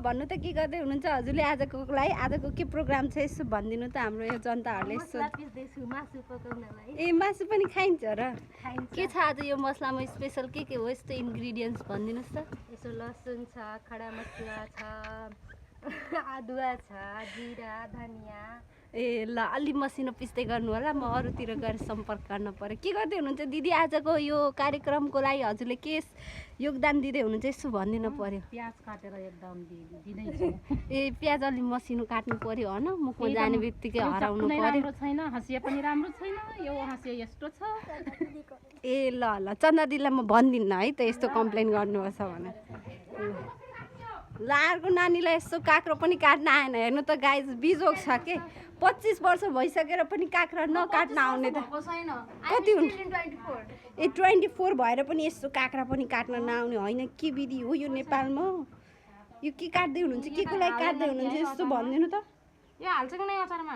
भन्नु त के गर्दै हुनुहुन्छ हजुरले आजको लागि आजको के प्रोग्राम छ यसो भनिदिनु त हाम्रो यो जनताहरूले यसो ए मासु पनि खाइन्छ र के छ आज यो मसलामा स्पेसल के हो यस्तो इन्ग्रिडियन्ट्स भनिदिनुहोस् त यसो लसुन छ खडा मसला छ अदुवा छ जिरा धनिया ए ल अलि मसिनो पिस्दै गर्नु होला म अरूतिर गएर सम्पर्क गर्न पर्यो के गर्दै हुनुहुन्छ दिदी आजको यो कार्यक्रमको लागि हजुरले के योगदान दिँदै हुनुहुन्छ यसो भनिदिनु पर्यो प्याज काटेर एकदम दिँदैछु ए प्याज अलि मसिनो काट्नु पर्यो होइन मुखमा जाने बित्तिकै हराउनु पर्यो राम्रो छैन हँसिया पनि राम्रो छैन यो हँसिया यस्तो छ ए ल ल चन्दा दिदीलाई म भन्दिनँ है त यस्तो कम्प्लेन गर्नुपर्छ भने ल अर्को नानीलाई यस्तो काँक्रो पनि काट्न आएन हेर्नु त गाइज बिजोग छ के 25 वर्ष भइसकेर पनि काँक्रा नकाट्न आउने त कति हुन्छ ए 24 भएर पनि यस्तो काँक्रा पनि काट्न नआउने होइन के विधि हो यो नेपालमा यो के काट्दै हुनुहुन्छ के को लागि काट्दै हुनुहुन्छ यस्तो भनिदिनु त यो हाल्छ कि नै अचारमा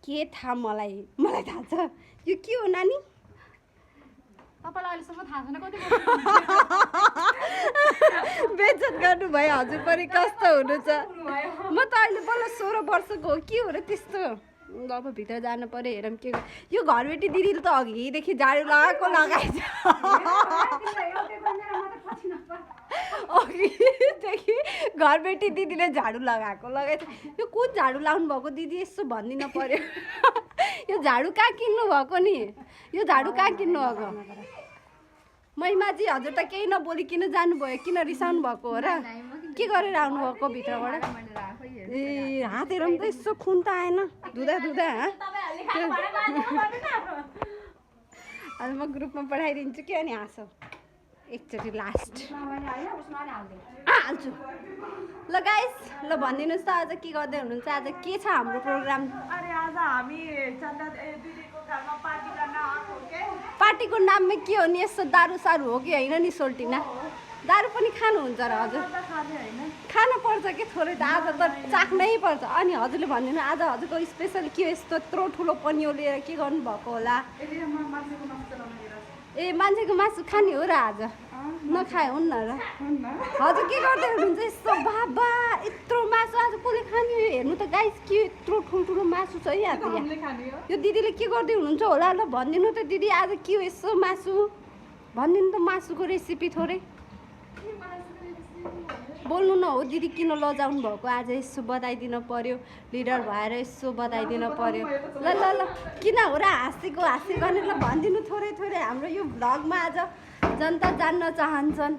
के थाहा मलाई थाहा छ यो के हो नानी तपाईँलाई अहिलेसम्म थाहा छैन कति बेइज्जत गर्नुभयो हजुर पनि कस्तो हुनु छ म त अहिले बल्ल 16 वर्षको हो के हो र त्यस्तो अब भित्र जानु पर्यो हेरौँ के यो घरबेटी दिदीले त अघिदेखि झाडु लगाएछ अघिदेखि घरबेटी दिदीले झाडु लगाएछ यो कुन झाडु लाउनु भएको दिदी यसो भनिदिनु पर्यो यो झाडु कहाँ किन्नु भएको नि यो झाडु कहाँ किन्नु भएको महिमाजी हजुर त केही नबोलिकन जानुभयो किन रिसाउनु भएको हो र के गरेर आउनुभएको भित्रबाट ए हात हेरौँ त यसो खुन त आएन धुँदा अनि म ग्रुपमा पठाइदिन्छु कि अनि हाँसौ एकचोटि लास्ट हाल्छु ल गाइस ल भनिदिनुहोस् त आज के गर्दै हुनुहुन्छ आज के छ हाम्रो प्रोग्राम अरे आज हामी चन्दा दिदीको घरमा पार्टी गर्न आएको के पार्टीको नाममा के हो नि यस्तो दारू सारू हो कि होइन नि सोल्टिना दारू पनि खानुहुन्छ र हजुर खानु पर्छ कि थोरै त आज त चाख्नै पर्छ अनि हजुरले भनिदिनु आज हजुरको स्पेसल के हो यस्तो यत्रो ठुलो पनियो लिएर के गर्नुभएको होला ए मान्छेको मासु खाने हो र आज नखाए हुन्न र हजुर के गर्दै हुनुहुन्छ यस्तो बाबा यत्रो मासु आज कसले खाने हेर्नु त गाइस के यत्रो ठुल्ठुलो मासु छ है आज यो दिदीले के गर्दै हुनुहुन्छ होला ल भनिदिनु त दिदी आज के हो यसो मासु भनिदिनु त मासुको रेसिपी थोरै बोल्नु न हो दिदी किन लजाउनु भएको आज यसो बताइदिनु पर्यो लिडर भएर यसो बताइदिनु पर्यो ल ल ल किन हो र हाँसेको गर्ने ल भनिदिनु थोरै हाम्रो यो भ्लगमा आज जनता जान्न चाहन्छन्